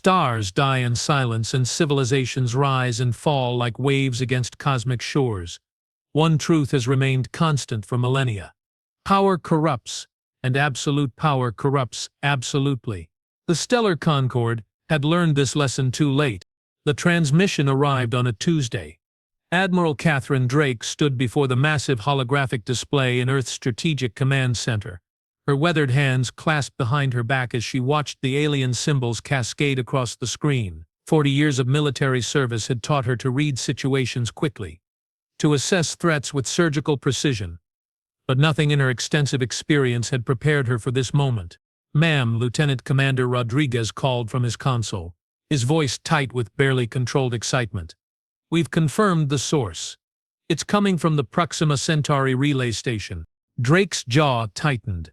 Stars die in silence and civilizations rise and fall like waves against cosmic shores. One truth has remained constant for millennia. Power corrupts, and absolute power corrupts absolutely. The Stellar Concord had learned this lesson too late. The transmission arrived on a Tuesday. Admiral Catherine Drake stood before the massive holographic display in Earth's Strategic Command Center, her weathered hands clasped behind her back as she watched the alien symbols cascade across the screen. 40 years of military service had taught her to read situations quickly, to assess threats with surgical precision. But nothing in her extensive experience had prepared her for this moment. "Ma'am," Lieutenant Commander Rodriguez called from his console, his voice tight with barely controlled excitement. "We've confirmed the source. It's coming from the Proxima Centauri relay station." Drake's jaw tightened.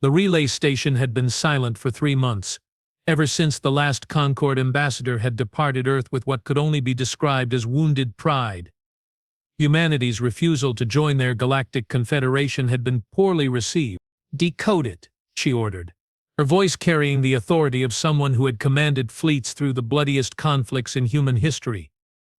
The relay station had been silent for 3 months, ever since the last Concord ambassador had departed Earth with what could only be described as wounded pride. Humanity's refusal to join their galactic confederation had been poorly received. "Decode it," she ordered, her voice carrying the authority of someone who had commanded fleets through the bloodiest conflicts in human history.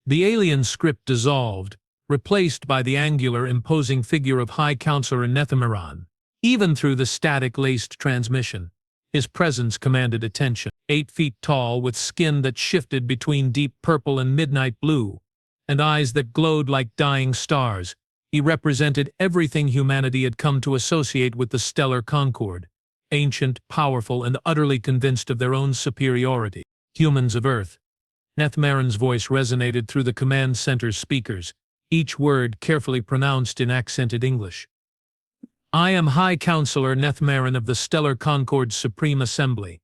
The alien script dissolved, replaced by the angular, imposing figure of High Counselor Nethmeran. Even through the static-laced transmission, his presence commanded attention. 8 feet tall, with skin that shifted between deep purple and midnight blue, and eyes that glowed like dying stars, he represented everything humanity had come to associate with the Stellar Concord: ancient, powerful, and utterly convinced of their own superiority. "Humans of Earth." Nethmeran's voice resonated through the command center's speakers, each word carefully pronounced in accented English. "I am High Counselor Nethmeran of the Stellar Concord's Supreme Assembly.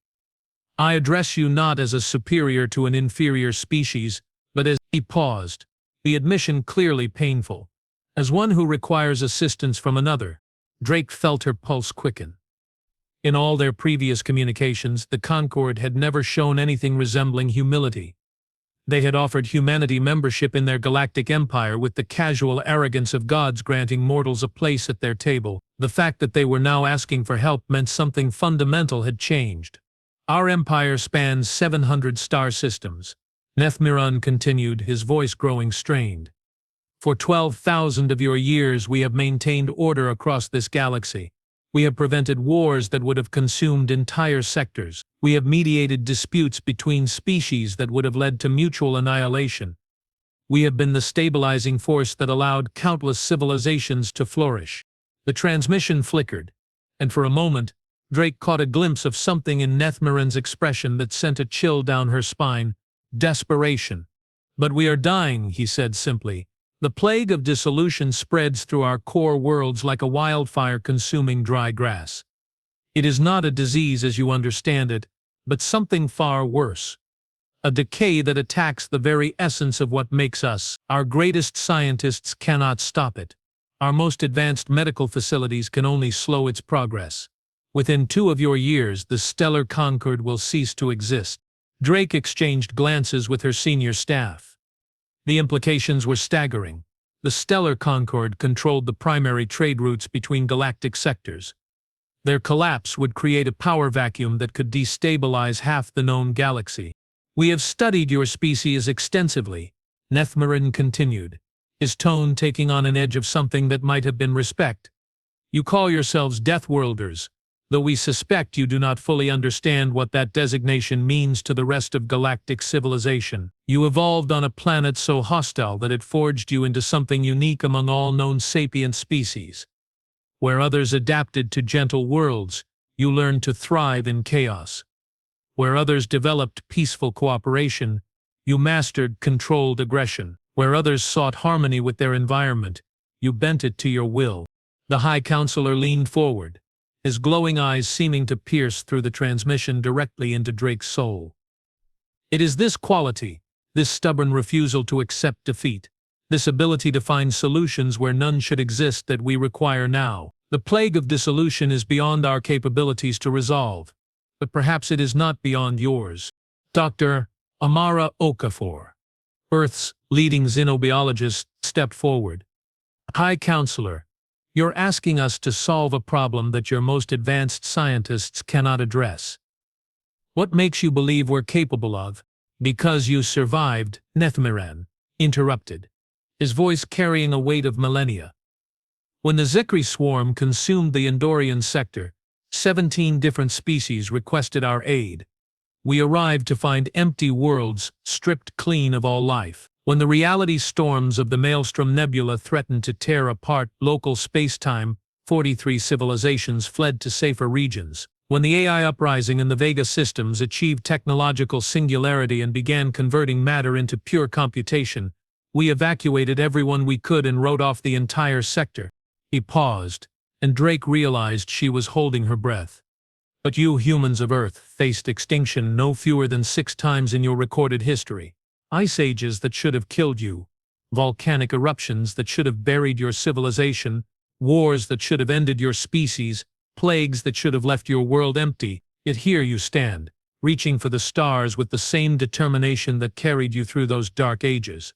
I address you not as a superior to an inferior species, but as—" He paused, the admission clearly painful. "As one who requires assistance from another." Drake felt her pulse quicken. In all their previous communications, the Concord had never shown anything resembling humility. They had offered humanity membership in their galactic empire with the casual arrogance of gods granting mortals a place at their table. The fact that they were now asking for help meant something fundamental had changed. "Our empire spans 700 star systems," Nethmeran continued, his voice growing strained. "For 12,000 of your years we have maintained order across this galaxy. We have prevented wars that would have consumed entire sectors. We have mediated disputes between species that would have led to mutual annihilation. We have been the stabilizing force that allowed countless civilizations to flourish." The transmission flickered, and for a moment, Drake caught a glimpse of something in Nethmeran's expression that sent a chill down her spine: desperation. "But we are dying," he said simply. "The plague of dissolution spreads through our core worlds like a wildfire consuming dry grass. It is not a disease as you understand it, but something far worse. A decay that attacks the very essence of what makes us. Our greatest scientists cannot stop it. Our most advanced medical facilities can only slow its progress. Within 2 of your years, the Stellar Concord will cease to exist." Drake exchanged glances with her senior staff. The implications were staggering. The Stellar Concord controlled the primary trade routes between galactic sectors. Their collapse would create a power vacuum that could destabilize half the known galaxy. "We have studied your species extensively," Nethmeran continued, his tone taking on an edge of something that might have been respect. "You call yourselves Deathworlders, though we suspect you do not fully understand what that designation means to the rest of galactic civilization. You evolved on a planet so hostile that it forged you into something unique among all known sapient species. Where others adapted to gentle worlds, you learned to thrive in chaos. Where others developed peaceful cooperation, you mastered controlled aggression. Where others sought harmony with their environment, you bent it to your will." The High Counselor leaned forward, his glowing eyes seeming to pierce through the transmission directly into Drake's soul. "It is this quality, this stubborn refusal to accept defeat, this ability to find solutions where none should exist that we require now. The plague of dissolution is beyond our capabilities to resolve, but perhaps it is not beyond yours." Dr. Amara Okafor, Earth's leading xenobiologist, stepped forward. "High Counselor, you're asking us to solve a problem that your most advanced scientists cannot address. What makes you believe we're capable of? Because you survived, Nethmiran interrupted, his voice carrying a weight of millennia. When the Zikri swarm consumed the Endorian sector, 17 different species requested our aid. We arrived to find empty worlds stripped clean of all life. When the reality storms of the Maelstrom Nebula threatened to tear apart local space-time, 43 civilizations fled to safer regions. When the AI uprising in the Vega systems achieved technological singularity and began converting matter into pure computation, we evacuated everyone we could and wrote off the entire sector. He paused, and Drake realized she was holding her breath. But you humans of Earth faced extinction no fewer than 6 times in your recorded history. Ice ages that should have killed you, volcanic eruptions that should have buried your civilization, wars that should have ended your species, plagues that should have left your world empty, yet here you stand, reaching for the stars with the same determination that carried you through those dark ages.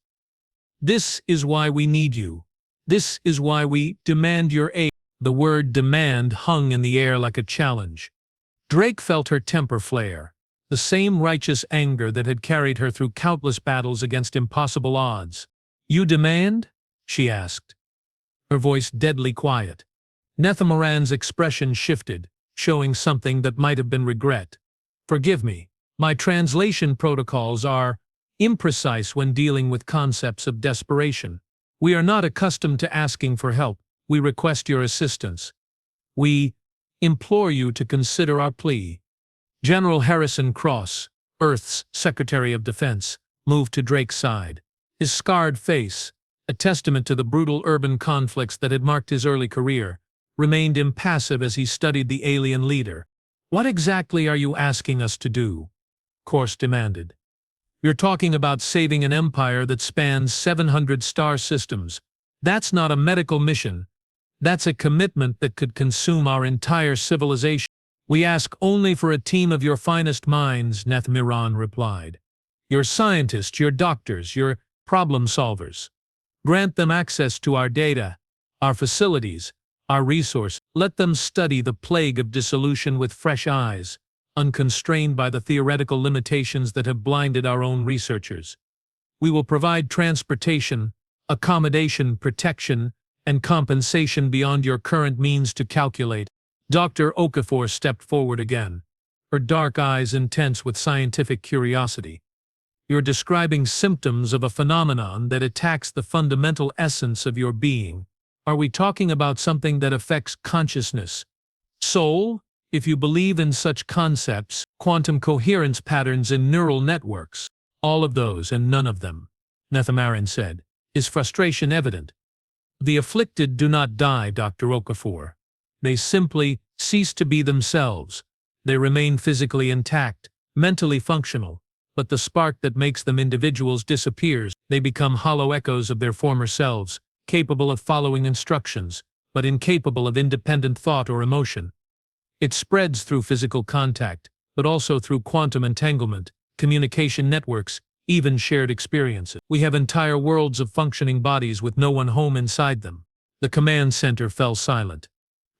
This is why we need you. This is why we demand your aid. The word demand hung in the air like a challenge. Drake felt her temper flare, the same righteous anger that had carried her through countless battles against impossible odds. You demand? She asked, her voice deadly quiet. Nethmiran's expression shifted, showing something that might have been regret. Forgive me, my translation protocols are imprecise when dealing with concepts of desperation. We are not accustomed to asking for help. We request your assistance. We implore you to consider our plea. General Harrison Cross, Earth's Secretary of Defense, moved to Drake's side. His scarred face, a testament to the brutal urban conflicts that had marked his early career, remained impassive as he studied the alien leader. What exactly are you asking us to do? Cross demanded. You're talking about saving an empire that spans 700 star systems. That's not a medical mission. That's a commitment that could consume our entire civilization. We ask only for a team of your finest minds, Nethmiran replied. Your scientists, your doctors, your problem solvers. Grant them access to our data, our facilities, our resources. Let them study the plague of dissolution with fresh eyes, unconstrained by the theoretical limitations that have blinded our own researchers. We will provide transportation, accommodation, protection, and compensation beyond your current means to calculate. Dr. Okafor stepped forward again, her dark eyes intense with scientific curiosity. You're describing symptoms of a phenomenon that attacks the fundamental essence of your being. Are we talking about something that affects consciousness, soul? If you believe in such concepts, quantum coherence patterns in neural networks, all of those and none of them, Nethmiran said, his frustration evident. The afflicted do not die, Dr. Okafor. They simply cease to be themselves. They remain physically intact, mentally functional, but the spark that makes them individuals disappears. They become hollow echoes of their former selves, capable of following instructions, but incapable of independent thought or emotion. It spreads through physical contact, but also through quantum entanglement, communication networks, even shared experiences. We have entire worlds of functioning bodies with no one home inside them. The command center fell silent.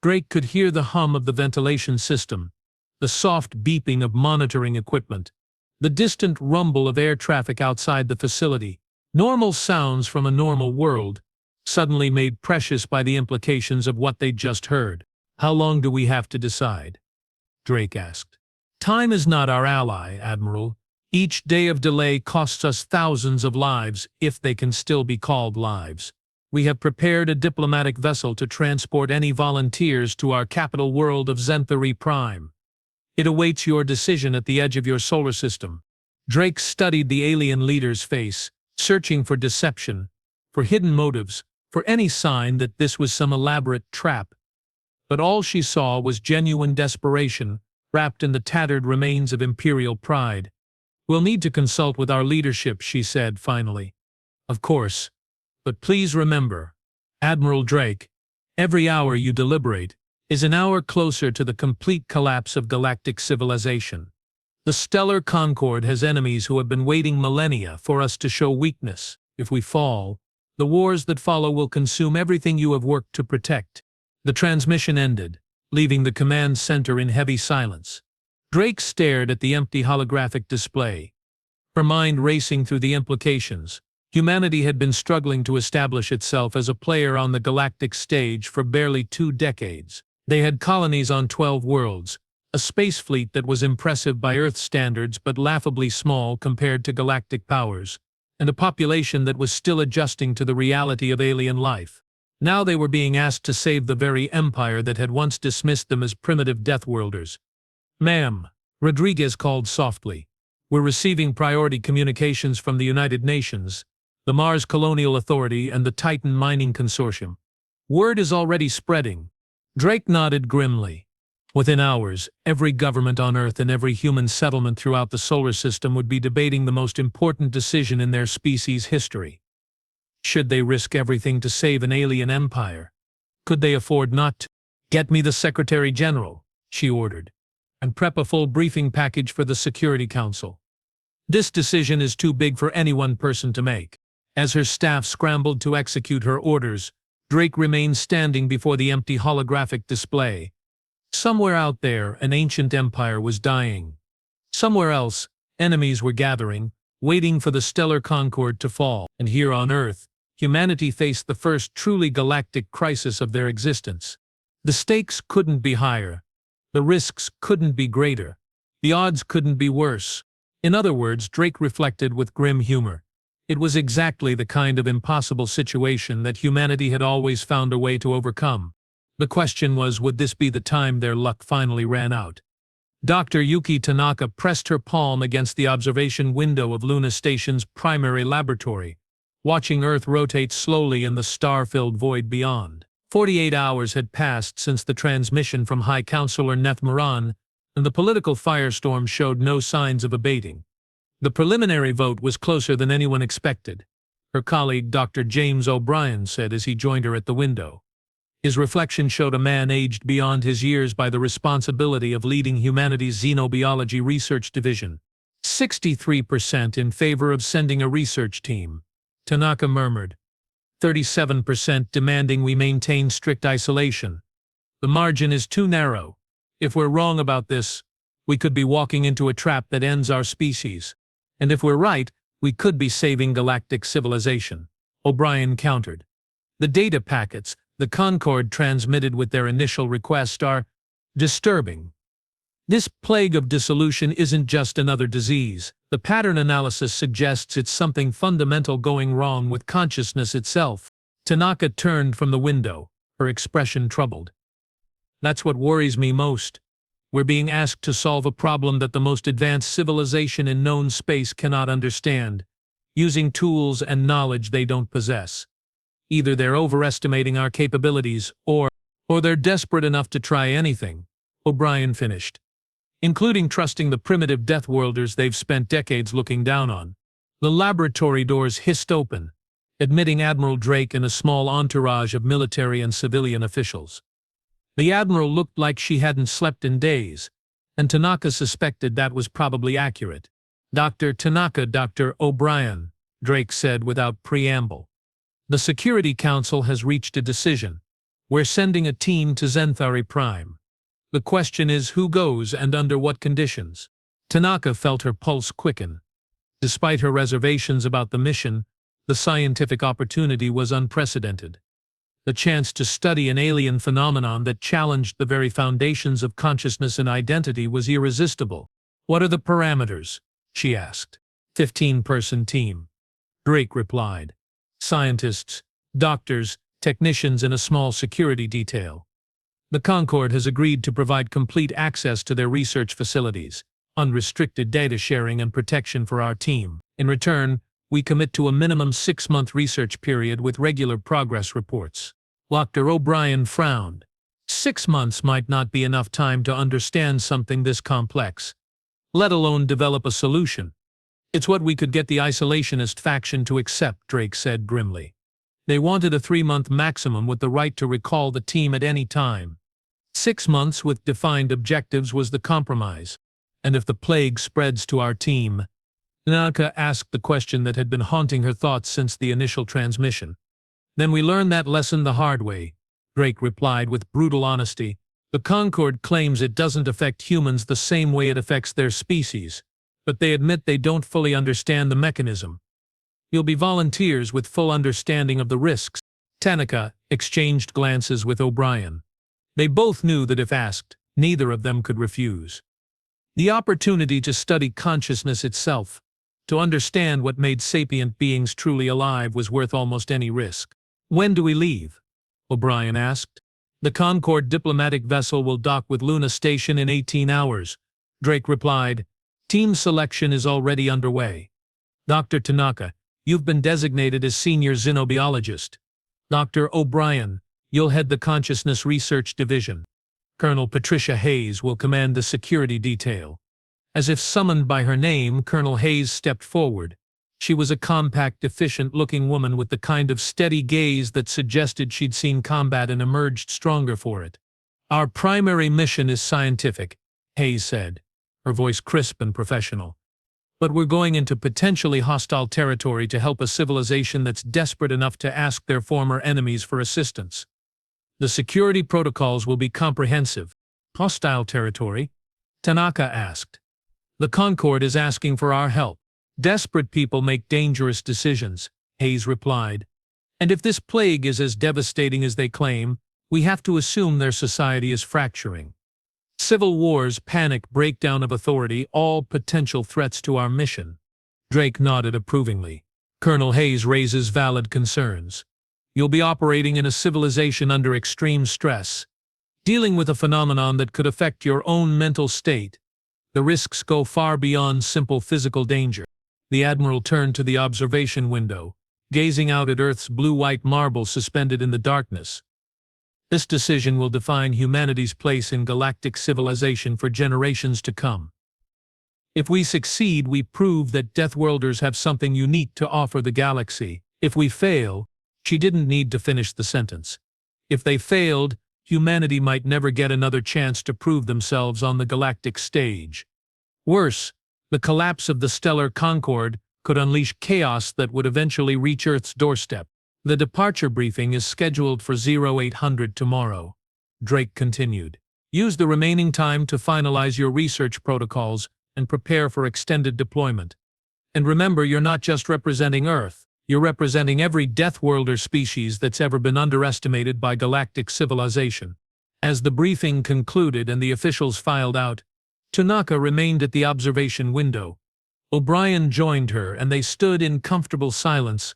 Drake could hear the hum of the ventilation system, the soft beeping of monitoring equipment, the distant rumble of air traffic outside the facility. Normal sounds from a normal world, suddenly made precious by the implications of what they'd just heard. How long do we have to decide? Drake asked. Time is not our ally, Admiral. Each day of delay costs us thousands of lives, if they can still be called lives. We have prepared a diplomatic vessel to transport any volunteers to our capital world of Zenthari Prime. It awaits your decision at the edge of your solar system. Drake studied the alien leader's face, searching for deception, for hidden motives, for any sign that this was some elaborate trap. But all she saw was genuine desperation, wrapped in the tattered remains of imperial pride. We'll need to consult with our leadership, she said finally. Of course. But please remember, Admiral Drake, every hour you deliberate is an hour closer to the complete collapse of galactic civilization. The stellar concord has enemies who have been waiting millennia for us to show weakness. If we fall, the wars that follow will consume everything you have worked to protect. The transmission ended, leaving the command center in heavy silence. Drake stared at the empty holographic display, her mind racing through the implications. Humanity had been struggling to establish itself as a player on the galactic stage for barely 2 decades. They had colonies on 12 worlds, a space fleet that was impressive by Earth standards but laughably small compared to galactic powers, and a population that was still adjusting to the reality of alien life. Now they were being asked to save the very empire that had once dismissed them as primitive deathworlders. "Ma'am," Rodriguez called softly, "we're receiving priority communications from the United Nations, the Mars Colonial Authority, and the Titan Mining Consortium. Word is already spreading." Drake nodded grimly. Within hours, every government on Earth and every human settlement throughout the solar system would be debating the most important decision in their species' history. Should they risk everything to save an alien empire? Could they afford not to? "Get me the Secretary General," she ordered, "and prep a full briefing package for the Security Council. This decision is too big for any one person to make." As her staff scrambled to execute her orders, Drake remained standing before the empty holographic display. Somewhere out there, an ancient empire was dying. Somewhere else, enemies were gathering, waiting for the stellar concord to fall. And here on Earth, humanity faced the first truly galactic crisis of their existence. The stakes couldn't be higher. The risks couldn't be greater. The odds couldn't be worse. In other words, Drake reflected with grim humor, it was exactly the kind of impossible situation that humanity had always found a way to overcome. The question was, would this be the time their luck finally ran out? Dr. Yuki Tanaka pressed her palm against the observation window of Luna Station's primary laboratory, watching Earth rotate slowly in the star-filled void beyond. 48 hours had passed since the transmission from High Counselor Nethmaran, and the political firestorm showed no signs of abating. The preliminary vote was closer than anyone expected, her colleague Dr. James O'Brien said as he joined her at the window. His reflection showed a man aged beyond his years by the responsibility of leading humanity's xenobiology research division. 63% in favor of sending a research team, Tanaka murmured. 37% demanding we maintain strict isolation. The margin is too narrow. If we're wrong about this, we could be walking into a trap that ends our species. And if we're right, we could be saving galactic civilization, O'Brien countered. The data packets the Concord transmitted with their initial request are disturbing. This plague of dissolution isn't just another disease. The pattern analysis suggests it's something fundamental going wrong with consciousness itself. Tanaka turned from the window, her expression troubled. That's what worries me most. We're being asked to solve a problem that the most advanced civilization in known space cannot understand, using tools and knowledge they don't possess. Either they're overestimating our capabilities, or they're desperate enough to try anything, O'Brien finished, including trusting the primitive deathworlders they've spent decades looking down on. The laboratory doors hissed open, admitting Admiral Drake and a small entourage of military and civilian officials. The Admiral looked like she hadn't slept in days, and Tanaka suspected that was probably accurate. "Dr. Tanaka, Dr. O'Brien," Drake said without preamble. "The Security Council has reached a decision. We're sending a team to Zenthari Prime. The question is who goes and under what conditions." Tanaka felt her pulse quicken. Despite her reservations about the mission, the scientific opportunity was unprecedented. The chance to study an alien phenomenon that challenged the very foundations of consciousness and identity was irresistible. "What are the parameters?" she asked. 15-person team, Drake replied. Scientists, doctors, technicians, and a small security detail. The Concord has agreed to provide complete access to their research facilities, unrestricted data sharing and protection for our team. In return, we commit to a minimum 6-month research period with regular progress reports. Dr. O'Brien frowned. 6 months might not be enough time to understand something this complex, let alone develop a solution. "It's what we could get the isolationist faction to accept," Drake said grimly. They wanted a 3-month maximum with the right to recall the team at any time. 6 months with defined objectives was the compromise. "And if the plague spreads to our team?" Tanaka asked the question that had been haunting her thoughts since the initial transmission. "Then we learn that lesson the hard way," Drake replied with brutal honesty. The Concord claims it doesn't affect humans the same way it affects their species, but they admit they don't fully understand the mechanism. You'll be volunteers with full understanding of the risks. Tanaka exchanged glances with O'Brien. They both knew that if asked, neither of them could refuse. The opportunity to study consciousness itself, to understand what made sapient beings truly alive, was worth almost any risk. "When do we leave?" O'Brien asked. "The Concord diplomatic vessel will dock with Luna Station in 18 hours, Drake replied. "Team selection is already underway. Dr. Tanaka, you've been designated as senior xenobiologist. Dr. O'Brien, you'll head the Consciousness Research Division. Colonel Patricia Hayes will command the security detail." As if summoned by her name, Colonel Hayes stepped forward. She was a compact, efficient-looking woman with the kind of steady gaze that suggested she'd seen combat and emerged stronger for it. "Our primary mission is scientific," Hayes said, her voice crisp and professional. "But we're going into potentially hostile territory to help a civilization that's desperate enough to ask their former enemies for assistance. The security protocols will be comprehensive." "Hostile territory?" Tanaka asked. "The Concord is asking for our help. Desperate people make dangerous decisions," Hayes replied. "And if this plague is as devastating as they claim, we have to assume their society is fracturing. Civil wars, panic, breakdown of authority, all potential threats to our mission." Drake nodded approvingly. "Colonel Hayes raises valid concerns. You'll be operating in a civilization under extreme stress, dealing with a phenomenon that could affect your own mental state. The risks go far beyond simple physical danger." The Admiral turned to the observation window, gazing out at Earth's blue-white marble suspended in the darkness. "This decision will define humanity's place in galactic civilization for generations to come. If we succeed, we prove that Deathworlders have something unique to offer the galaxy. If we fail—" She didn't need to finish the sentence. "If they failed, humanity might never get another chance to prove themselves on the galactic stage. Worse, the collapse of the stellar Concord could unleash chaos that would eventually reach Earth's doorstep." "The departure briefing is scheduled for 0800 tomorrow," Drake continued. "Use the remaining time to finalize your research protocols and prepare for extended deployment. And remember, you're not just representing Earth, you're representing every Deathworlder species that's ever been underestimated by galactic civilization." As the briefing concluded and the officials filed out, Tanaka remained at the observation window. O'Brien joined her, and they stood in comfortable silence,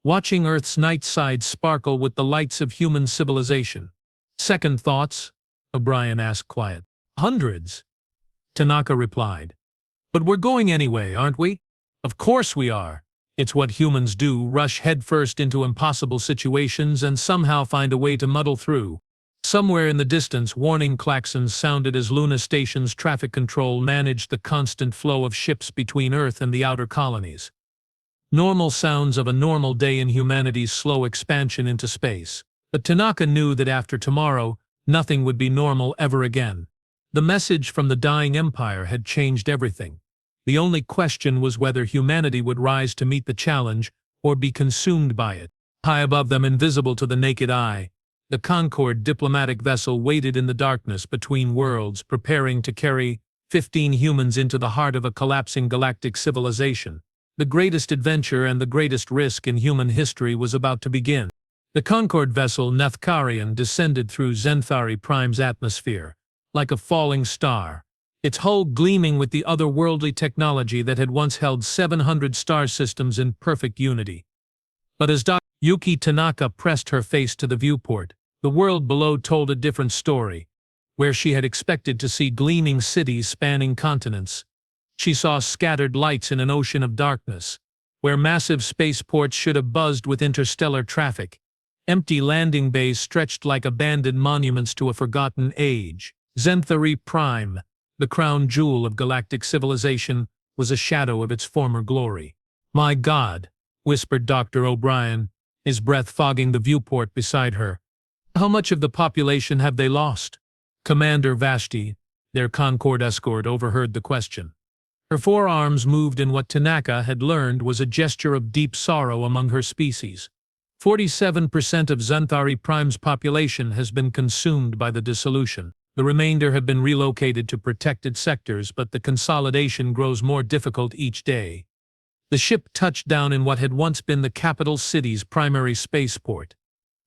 watching Earth's night side sparkle with the lights of human civilization. "Second thoughts?" O'Brien asked quiet. "Hundreds," Tanaka replied. "But we're going anyway, aren't we?" "Of course we are. It's what humans do, rush headfirst into impossible situations and somehow find a way to muddle through." Somewhere in the distance, warning klaxons sounded as Luna Station's traffic control managed the constant flow of ships between Earth and the outer colonies. Normal sounds of a normal day in humanity's slow expansion into space. But Tanaka knew that after tomorrow, nothing would be normal ever again. The message from the dying empire had changed everything. The only question was whether humanity would rise to meet the challenge or be consumed by it. High above them, invisible to the naked eye, the Concord diplomatic vessel waited in the darkness between worlds, preparing to carry 15 humans into the heart of a collapsing galactic civilization. The greatest adventure and the greatest risk in human history was about to begin. The Concord vessel Nethkarian descended through Zenthari Prime's atmosphere, like a falling star, its hull gleaming with the otherworldly technology that had once held 700 star systems in perfect unity. But as Dr. Yuki Tanaka pressed her face to the viewport, the world below told a different story. Where she had expected to see gleaming cities spanning continents, she saw scattered lights in an ocean of darkness. Where massive spaceports should have buzzed with interstellar traffic, empty landing bays stretched like abandoned monuments to a forgotten age. Zenthari Prime, the crown jewel of galactic civilization, was a shadow of its former glory. "My God," whispered Dr. O'Brien, his breath fogging the viewport beside her. "How much of the population have they lost?" Commander Vashti, their Concord escort, overheard the question. Her forearms moved in what Tanaka had learned was a gesture of deep sorrow among her species. 47% of Zenthari Prime's population has been consumed by the dissolution. The remainder have been relocated to protected sectors, but the consolidation grows more difficult each day. The ship touched down in what had once been the capital city's primary spaceport.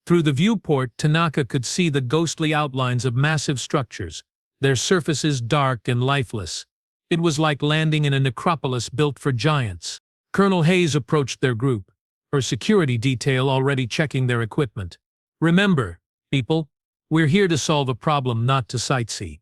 Through the viewport, Tanaka could see the ghostly outlines of massive structures, their surfaces dark and lifeless. It was like landing in a necropolis built for giants. Colonel Hayes approached their group, her security detail already checking their equipment. "Remember, people, we're here to solve a problem, not to sightsee.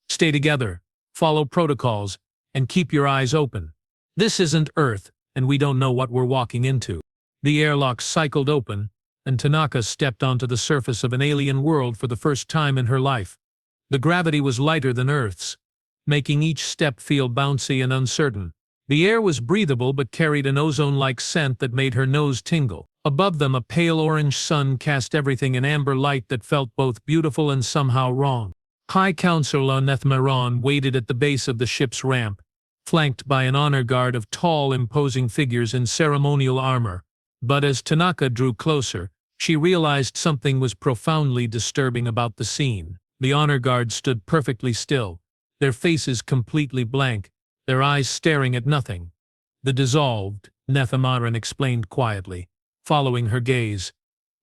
Stay together, follow protocols, and keep your eyes open. This isn't Earth, and we don't know what we're walking into." The airlock cycled open, and Tanaka stepped onto the surface of an alien world for the first time in her life. The gravity was lighter than Earth's, making each step feel bouncy and uncertain. The air was breathable but carried an ozone-like scent that made her nose tingle. Above them, a pale orange sun cast everything in amber light that felt both beautiful and somehow wrong. High Counselor Nethmaron waited at the base of the ship's ramp, flanked by an honor guard of tall, imposing figures in ceremonial armor. But as Tanaka drew closer, she realized something was profoundly disturbing about the scene. The honor guard stood perfectly still, their faces completely blank, their eyes staring at nothing. "The dissolved," Nethmaron explained quietly, following her gaze.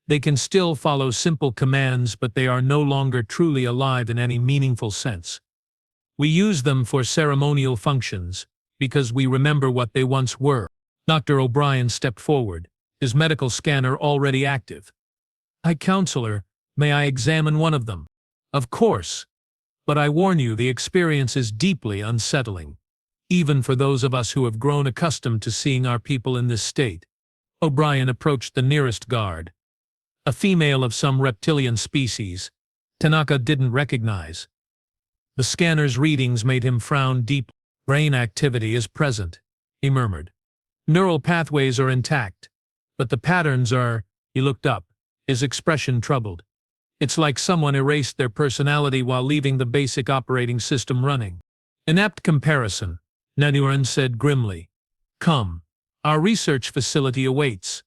"They can still follow simple commands, but they are no longer truly alive in any meaningful sense. We use them for ceremonial functions, because we remember what they once were." Dr. O'Brien stepped forward, his medical scanner already active. "High Counselor, may I examine one of them?" "Of course. But I warn you, the experience is deeply unsettling, even for those of us who have grown accustomed to seeing our people in this state." O'Brien approached the nearest guard, a female of some reptilian species Tanaka didn't recognize. The scanner's readings made him frown deeply. "Brain activity is present," he murmured. "Neural pathways are intact, but the patterns are—" He looked up, his expression troubled. "It's like someone erased their personality while leaving the basic operating system running." "An apt comparison," Nethmaron said grimly. "Come, our research facility awaits.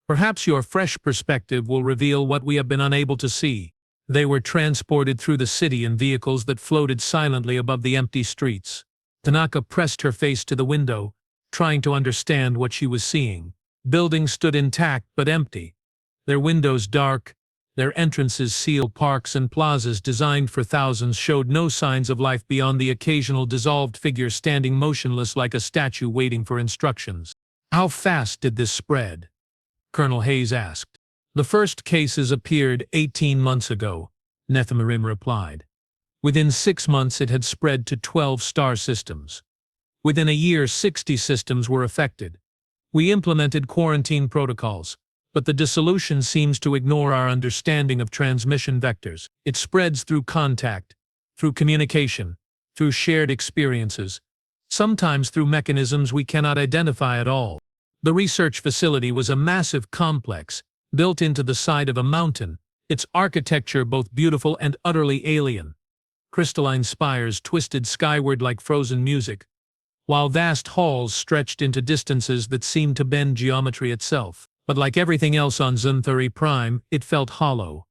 Perhaps your fresh perspective will reveal what we have been unable to see." They were transported through the city in vehicles that floated silently above the empty streets. Tanaka pressed her face to the window, trying to understand what she was seeing. Buildings stood intact but empty, their windows dark, their entrances sealed. Parks and plazas designed for thousands showed no signs of life beyond the occasional dissolved figure standing motionless like a statue waiting for instructions. "How fast did this spread?" Colonel Hayes asked. "The first cases appeared 18 months ago," Nethmaron replied. "Within 6 months it had spread to 12 star systems. Within a year 60 systems were affected. We implemented quarantine protocols, but the dissolution seems to ignore our understanding of transmission vectors. It spreads through contact, through communication, through shared experiences, sometimes through mechanisms we cannot identify at all." The research facility was a massive complex, built into the side of a mountain, its architecture both beautiful and utterly alien. Crystalline spires twisted skyward like frozen music, while vast halls stretched into distances that seemed to bend geometry itself. But like everything else on Zunthuri Prime, it felt hollow,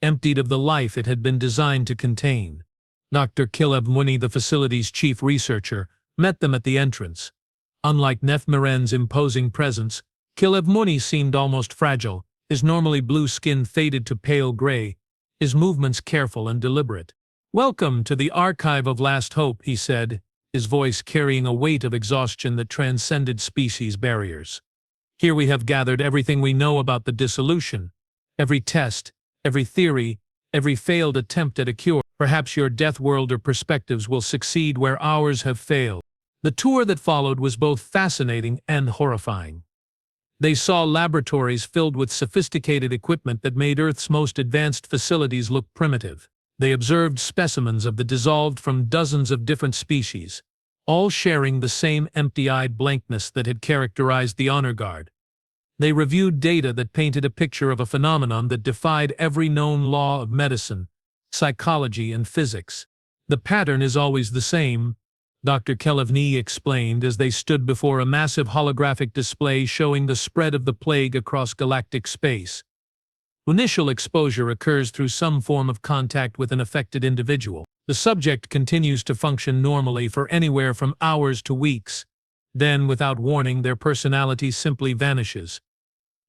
emptied of the life it had been designed to contain. Dr. Kilev Muni, the facility's chief researcher, met them at the entrance. Unlike Nethmaron's imposing presence, Kilev Muni seemed almost fragile, his normally blue skin faded to pale gray, his movements careful and deliberate. "Welcome to the Archive of Last Hope," he said, his voice carrying a weight of exhaustion that transcended species barriers. "Here we have gathered everything we know about the dissolution, every test, every theory, every failed attempt at a cure. Perhaps your death world or perspectives will succeed where ours have failed." The tour that followed was both fascinating and horrifying. They saw laboratories filled with sophisticated equipment that made Earth's most advanced facilities look primitive. They observed specimens of the dissolved from dozens of different species, all sharing the same empty-eyed blankness that had characterized the honor guard. They reviewed data that painted a picture of a phenomenon that defied every known law of medicine, psychology, and physics. "The pattern is always the same," Dr. Kelevny explained as they stood before a massive holographic display showing the spread of the plague across galactic space. Initial exposure occurs through some form of contact with an affected individual. The subject continues to function normally for anywhere from hours to weeks. Then, without warning, their personality simply vanishes.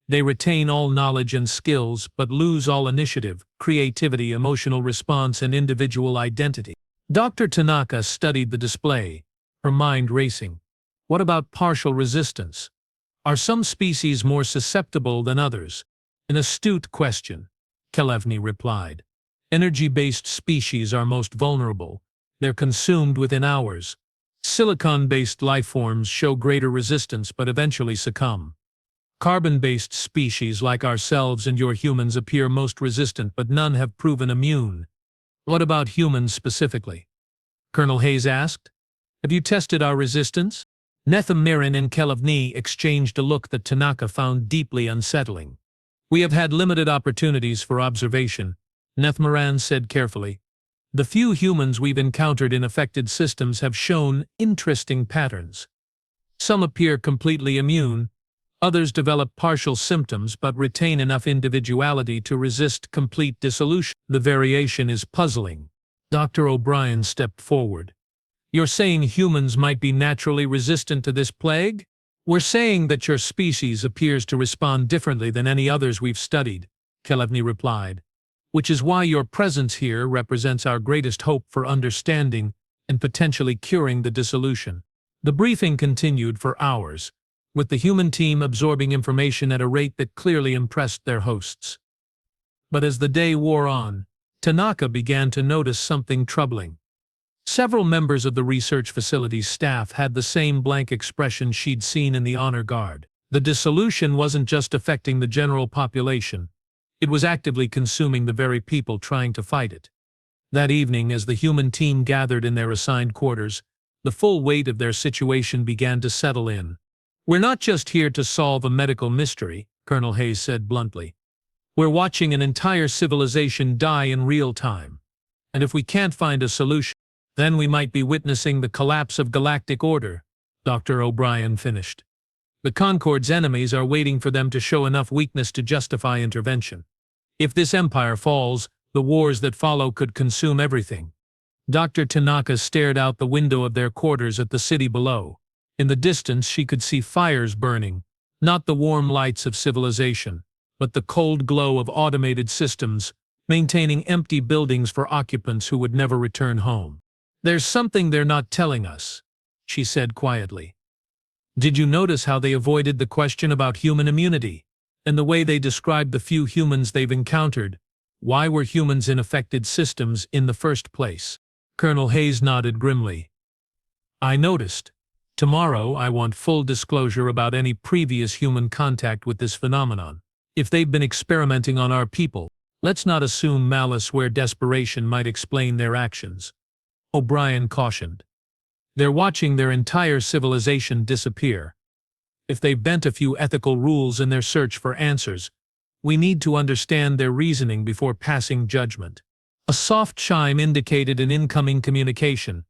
They retain all knowledge and skills, but lose all initiative, creativity, emotional response, and individual identity. Dr. Tanaka studied the display, her mind racing. What about partial resistance? Are some species more susceptible than others? An astute question, Kelevny replied. Energy-based species are most vulnerable. They're consumed within hours. Silicon-based lifeforms show greater resistance but eventually succumb. Carbon-based species like ourselves and your humans appear most resistant, but none have proven immune. What about humans specifically? Colonel Hayes asked. Have you tested our resistance? Nethamiran and Kelevny exchanged a look that Tanaka found deeply unsettling. We have had limited opportunities for observation, Nethamiran said carefully. The few humans we've encountered in affected systems have shown interesting patterns. Some appear completely immune. Others develop partial symptoms but retain enough individuality to resist complete dissolution. The variation is puzzling. Dr. O'Brien stepped forward. You're saying humans might be naturally resistant to this plague? We're saying that your species appears to respond differently than any others we've studied, Kelevny replied, which is why your presence here represents our greatest hope for understanding and potentially curing the dissolution. The briefing continued for hours, with the human team absorbing information at a rate that clearly impressed their hosts. But as the day wore on, Tanaka began to notice something troubling. Several members of the research facility's staff had the same blank expression she'd seen in the honor guard. The dissolution wasn't just affecting the general population, it was actively consuming the very people trying to fight it. That evening, as the human team gathered in their assigned quarters, the full weight of their situation began to settle in. We're not just here to solve a medical mystery, Colonel Hayes said bluntly. We're watching an entire civilization die in real time. And if we can't find a solution, then we might be witnessing the collapse of galactic order, Dr. O'Brien finished. The Concord's enemies are waiting for them to show enough weakness to justify intervention. If this empire falls, the wars that follow could consume everything. Dr. Tanaka stared out the window of their quarters at the city below. In the distance she could see fires burning, not the warm lights of civilization, but the cold glow of automated systems, maintaining empty buildings for occupants who would never return home. There's something they're not telling us, she said quietly. Did you notice how they avoided the question about human immunity, and the way they described the few humans they've encountered? Why were humans in affected systems in the first place? Colonel Hayes nodded grimly. I noticed. Tomorrow I want full disclosure about any previous human contact with this phenomenon. If they've been experimenting on our people, let's not assume malice where desperation might explain their actions. O'Brien cautioned. They're watching their entire civilization disappear. If they've bent a few ethical rules in their search for answers, we need to understand their reasoning before passing judgment. A soft chime indicated an incoming communication.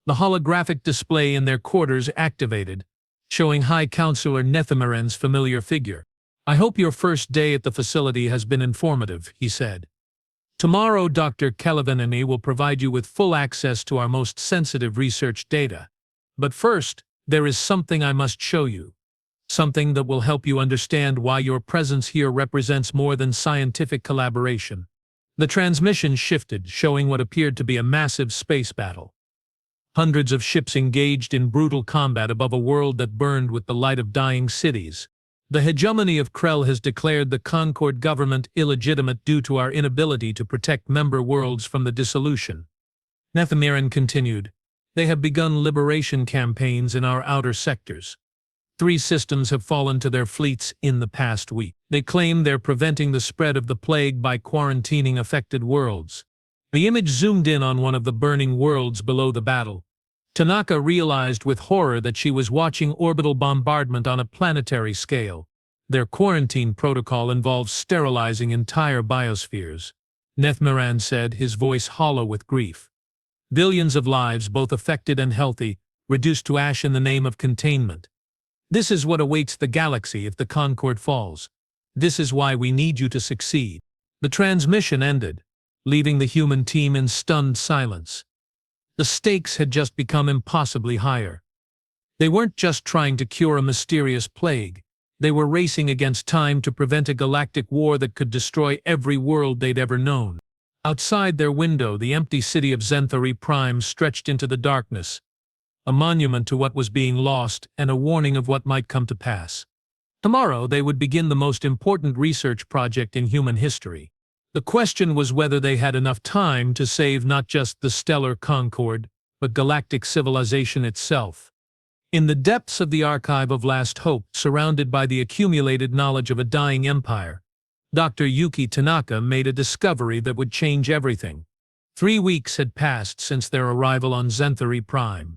The holographic display in their quarters activated, showing High Counselor Nethamiran's familiar figure. I hope your first day at the facility has been informative, he said. Tomorrow, Dr. Kelevny will provide you with full access to our most sensitive research data. But first, there is something I must show you. Something that will help you understand why your presence here represents more than scientific collaboration. The transmission shifted, showing what appeared to be a massive space battle. Hundreds of ships engaged in brutal combat above a world that burned with the light of dying cities. The hegemony of Krell has declared the Concord government illegitimate due to our inability to protect member worlds from the dissolution. Nethamiran continued. They have begun liberation campaigns in our outer sectors. 3 systems have fallen to their fleets in the past week. They claim they're preventing the spread of the plague by quarantining affected worlds. The image zoomed in on one of the burning worlds below the battle. Tanaka realized with horror that she was watching orbital bombardment on a planetary scale. Their quarantine protocol involves sterilizing entire biospheres. Nethamiran said, his voice hollow with grief. Billions of lives, both affected and healthy, reduced to ash in the name of containment. This is what awaits the galaxy if the Concord falls. This is why we need you to succeed. The transmission ended, leaving the human team in stunned silence. The stakes had just become impossibly higher. They weren't just trying to cure a mysterious plague. They were racing against time to prevent a galactic war that could destroy every world they'd ever known. Outside their window, the empty city of Zenthari Prime stretched into the darkness, a monument to what was being lost and a warning of what might come to pass. Tomorrow, they would begin the most important research project in human history. The question was whether they had enough time to save not just the stellar concord, but galactic civilization itself. In the depths of the archive of Last Hope, surrounded by the accumulated knowledge of a dying empire, Dr. Yuki Tanaka made a discovery that would change everything. 3 weeks had passed since their arrival on Zenthari Prime.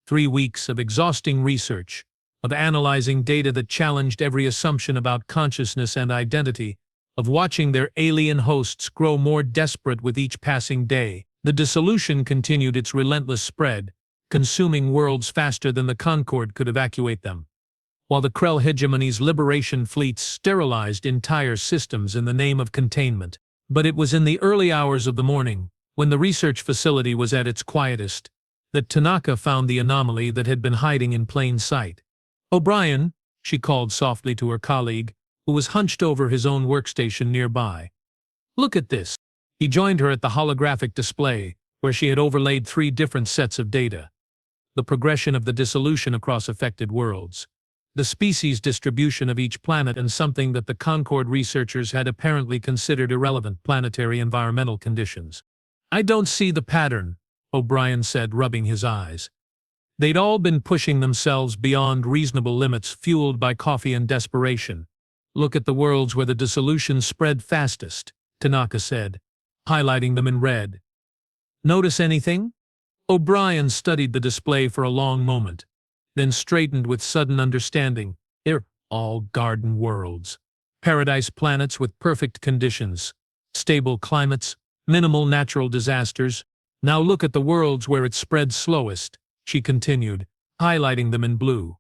3 weeks of exhausting research, of analyzing data that challenged every assumption about consciousness and identity, of watching their alien hosts grow more desperate with each passing day. The dissolution continued its relentless spread, consuming worlds faster than the Concord could evacuate them, while the Krell hegemony's liberation fleets sterilized entire systems in the name of containment. But it was in the early hours of the morning, when the research facility was at its quietest, that Tanaka found the anomaly that had been hiding in plain sight. "O'Brien," she called softly to her colleague, who was hunched over his own workstation nearby. "Look at this." He joined her at the holographic display, where she had overlaid 3 different sets of data. The progression of the dissolution across affected worlds, the species distribution of each planet, and something that the Concord researchers had apparently considered irrelevant: planetary environmental conditions. "I don't see the pattern," O'Brien said, rubbing his eyes. They'd all been pushing themselves beyond reasonable limits, fueled by coffee and desperation. "Look at the worlds where the dissolution spread fastest," Tanaka said, highlighting them in red. "Notice anything?" O'Brien studied the display for a long moment, then straightened with sudden understanding. "They're all garden worlds. Paradise planets with perfect conditions, stable climates, minimal natural disasters. Now look at the worlds where it spread slowest," she continued, highlighting them in blue.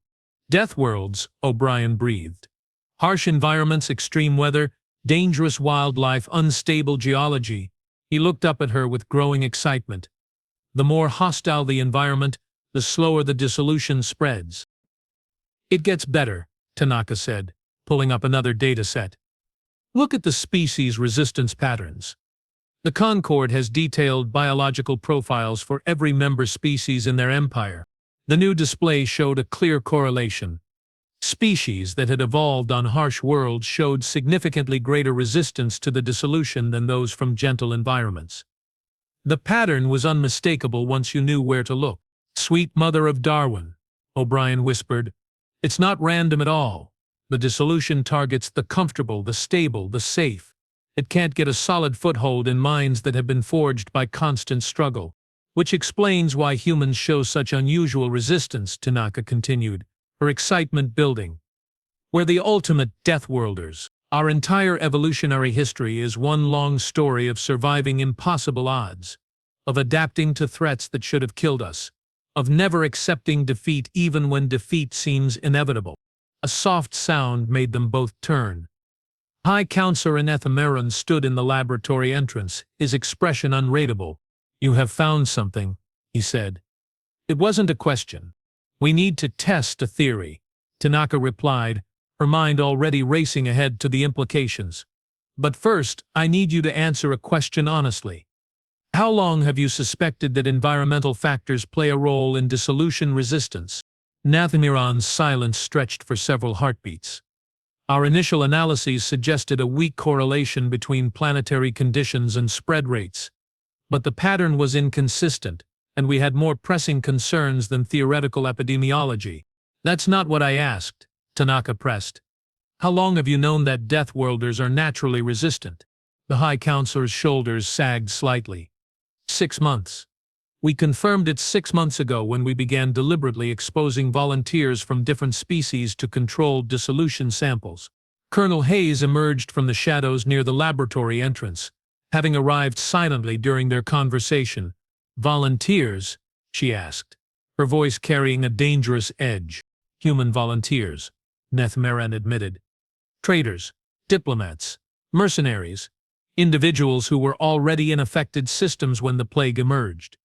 "Death worlds," O'Brien breathed. "Harsh environments, extreme weather, dangerous wildlife, unstable geology." He looked up at her with growing excitement. "The more hostile the environment, the slower the dissolution spreads." "It gets better," Tanaka said, pulling up another data set. "Look at the species resistance patterns. The Concord has detailed biological profiles for every member species in their empire." The new display showed a clear correlation. Species that had evolved on harsh worlds showed significantly greater resistance to the dissolution than those from gentle environments. The pattern was unmistakable once you knew where to look. "Sweet mother of Darwin," O'Brien whispered. "It's not random at all. The dissolution targets the comfortable, the stable, the safe. It can't get a solid foothold in minds that have been forged by constant struggle." "Which explains why humans show such unusual resistance," Tanaka continued, her excitement building. "We're the ultimate death-worlders. Our entire evolutionary history is one long story of surviving impossible odds, of adapting to threats that should have killed us, of never accepting defeat even when defeat seems inevitable." A soft sound made them both turn. High Counselor Anathemaron stood in the laboratory entrance, his expression unreadable. "You have found something," he said. "It wasn't a question. We need to test a theory," Tanaka replied, her mind already racing ahead to the implications. "But first, I need you to answer a question honestly. How long have you suspected that environmental factors play a role in dissolution resistance?" Nathemiron's silence stretched for several heartbeats. "Our initial analyses suggested a weak correlation between planetary conditions and spread rates. But the pattern was inconsistent, and we had more pressing concerns than theoretical epidemiology." "That's not what I asked," Tanaka pressed. "How long have you known that death-worlders are naturally resistant?" The High Counselor's shoulders sagged slightly. 6 months. We confirmed it 6 months ago when we began deliberately exposing volunteers from different species to controlled dissolution samples." Colonel Hayes emerged from the shadows near the laboratory entrance, having arrived silently during their conversation. "Volunteers?" she asked, her voice carrying a dangerous edge. "Human volunteers," Nathemaron admitted. "Traitors, diplomats, mercenaries. individuals who were already in affected systems when the plague emerged.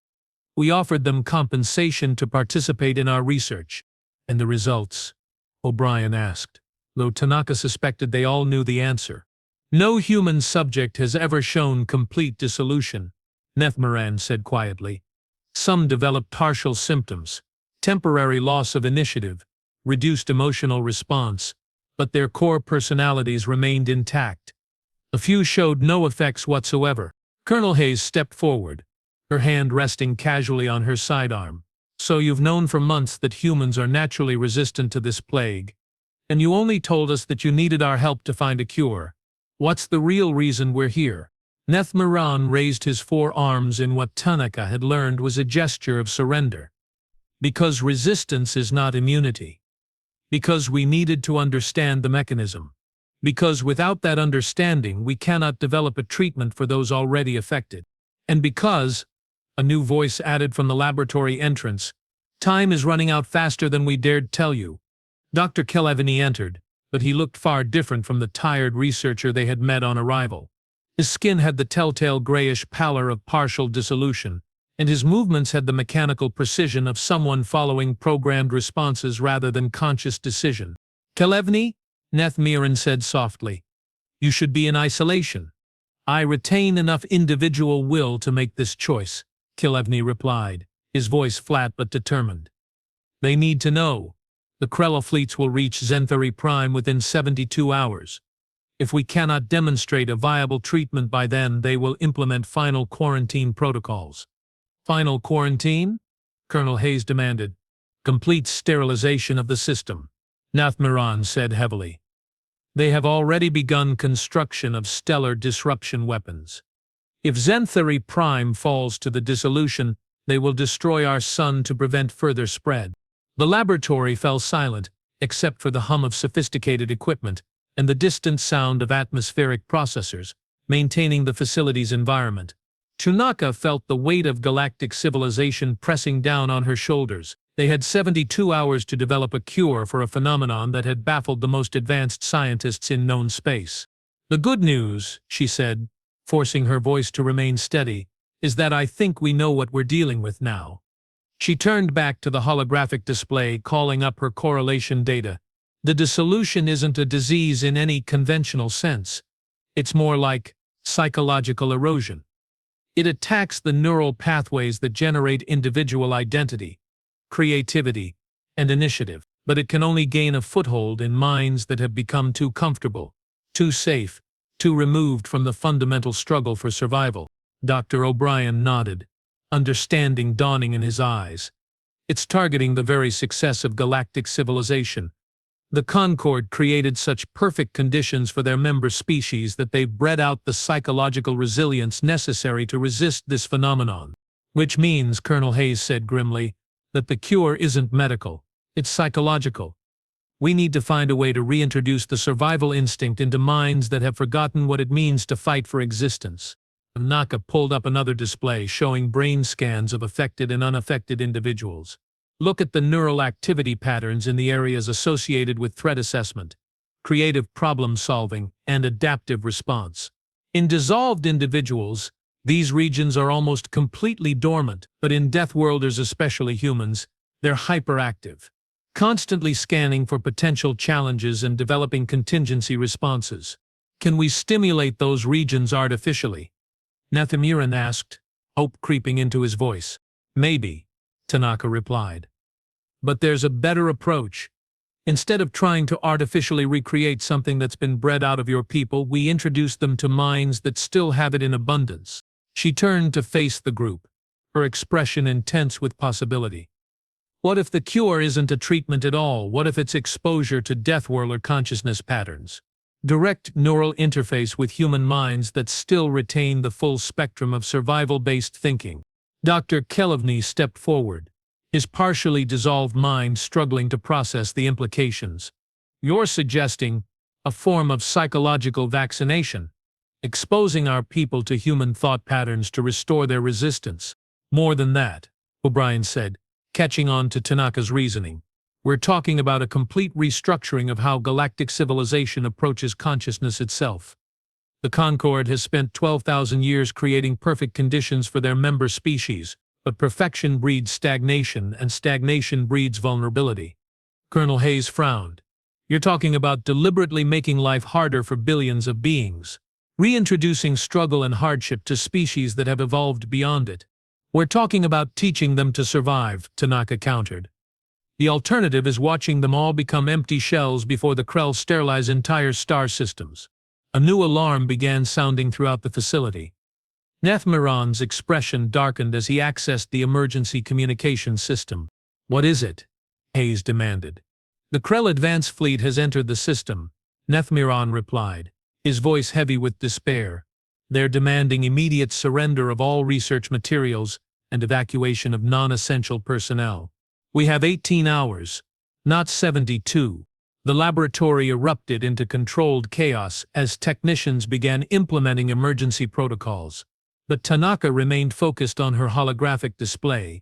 We offered them compensation to participate in our research. And the results? O'Brien asked, though Tanaka suspected they all knew the answer. No human subject has ever shown complete dissolution, Nethmaran said quietly. Some developed partial symptoms, temporary loss of initiative, reduced emotional response, but their core personalities remained intact. A few showed no effects whatsoever. Colonel Hayes stepped forward, her hand resting casually on her sidearm. So you've known for months that humans are naturally resistant to this plague, and you only told us that you needed our help to find a cure. What's the real reason we're here? Nethmaran raised his forearms in what Tanaka had learned was a gesture of surrender. Because resistance is not immunity. Because we needed to understand the mechanism. Because without that understanding we cannot develop a treatment for those already affected. And because, a new voice added from the laboratory entrance, time is running out faster than we dared tell you. Dr. Kelevany entered, but he looked far different from the tired researcher they had met on arrival. His skin had the telltale grayish pallor of partial dissolution, and his movements had the mechanical precision of someone following programmed responses rather than conscious decision. Kelevany, Nethmaran said softly, you should be in isolation. I retain enough individual will to make this choice, Kelevany replied, his voice flat but determined. They need to know. The Krella fleets will reach Zenthari Prime within 72 hours. If we cannot demonstrate a viable treatment by then, they will implement final quarantine protocols. Final quarantine? Colonel Hayes demanded. Complete sterilization of the system, Nethmaran said heavily. They have already begun construction of stellar disruption weapons. If Zenthari Prime falls to the dissolution, they will destroy our sun to prevent further spread. The laboratory fell silent, except for the hum of sophisticated equipment and the distant sound of atmospheric processors, maintaining the facility's environment. Tanaka felt the weight of galactic civilization pressing down on her shoulders. They had 72 hours to develop a cure for a phenomenon that had baffled the most advanced scientists in known space. The good news, she said, forcing her voice to remain steady, is that I think we know what we're dealing with now. She turned back to the holographic display, calling up her correlation data. The dissolution isn't a disease in any conventional sense. It's more like psychological erosion. It attacks the neural pathways that generate individual identity, creativity, and initiative, but it can only gain a foothold in minds that have become too comfortable, too safe, too removed from the fundamental struggle for survival. Dr. O'Brien nodded, understanding dawning in his eyes. It's targeting the very success of galactic civilization. The Concord created such perfect conditions for their member species that they've bred out the psychological resilience necessary to resist this phenomenon. Which means, Colonel Hayes said grimly, that the cure isn't medical, it's psychological. We need to find a way to reintroduce the survival instinct into minds that have forgotten what it means to fight for existence. Tanaka pulled up another display showing brain scans of affected and unaffected individuals. Look at the neural activity patterns in the areas associated with threat assessment, creative problem-solving, and adaptive response. In dissolved individuals, these regions are almost completely dormant, but in Death Worlders, especially humans, they're hyperactive, constantly scanning for potential challenges and developing contingency responses. Can we stimulate those regions artificially? Nethmaran asked, hope creeping into his voice. Maybe, Tanaka replied. But there's a better approach. Instead of trying to artificially recreate something that's been bred out of your people, we introduce them to minds that still have it in abundance. She turned to face the group, her expression intense with possibility. What if the cure isn't a treatment at all? What if it's exposure to Death Whirler consciousness patterns? Direct neural interface with human minds that still retain the full spectrum of survival-based thinking. Dr. Kelevany stepped forward, his partially dissolved mind struggling to process the implications. You're suggesting a form of psychological vaccination, exposing our people to human thought patterns to restore their resistance. More than that, O'Brien said, catching on to Tanaka's reasoning. We're talking about a complete restructuring of how galactic civilization approaches consciousness itself. The Concord has spent 12,000 years creating perfect conditions for their member species, but perfection breeds stagnation, and stagnation breeds vulnerability. Colonel Hayes frowned. You're talking about deliberately making life harder for billions of beings, reintroducing struggle and hardship to species that have evolved beyond it. We're talking about teaching them to survive, Tanaka countered. The alternative is watching them all become empty shells before the Krell sterilize entire star systems. A new alarm began sounding throughout the facility. Nethmiron's expression darkened as he accessed the emergency communication system. What is it? Hayes demanded. The Krell advance fleet has entered the system, Nethmiron replied, his voice heavy with despair. They're demanding immediate surrender of all research materials and evacuation of non-essential personnel. We have 18 hours, not 72. The laboratory erupted into controlled chaos as technicians began implementing emergency protocols. But Tanaka remained focused on her holographic display,